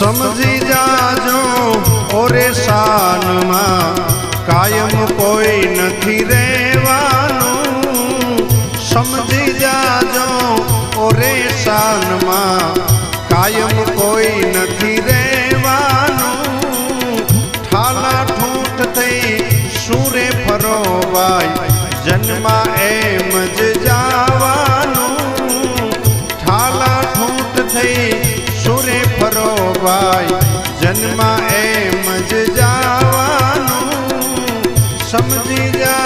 समझी जाजो ओरे शान में कायम कोई नहीं रेवानू समझी जाजो ओरे शान में कायम कोई नहीं रेवानू ठाला ठूठ थई सूरे फरो भाई जन्मा एम ज जावानू ठाला ठूठ थई सूरे फरो भाई जन्मा एम ज जावानू समझी जा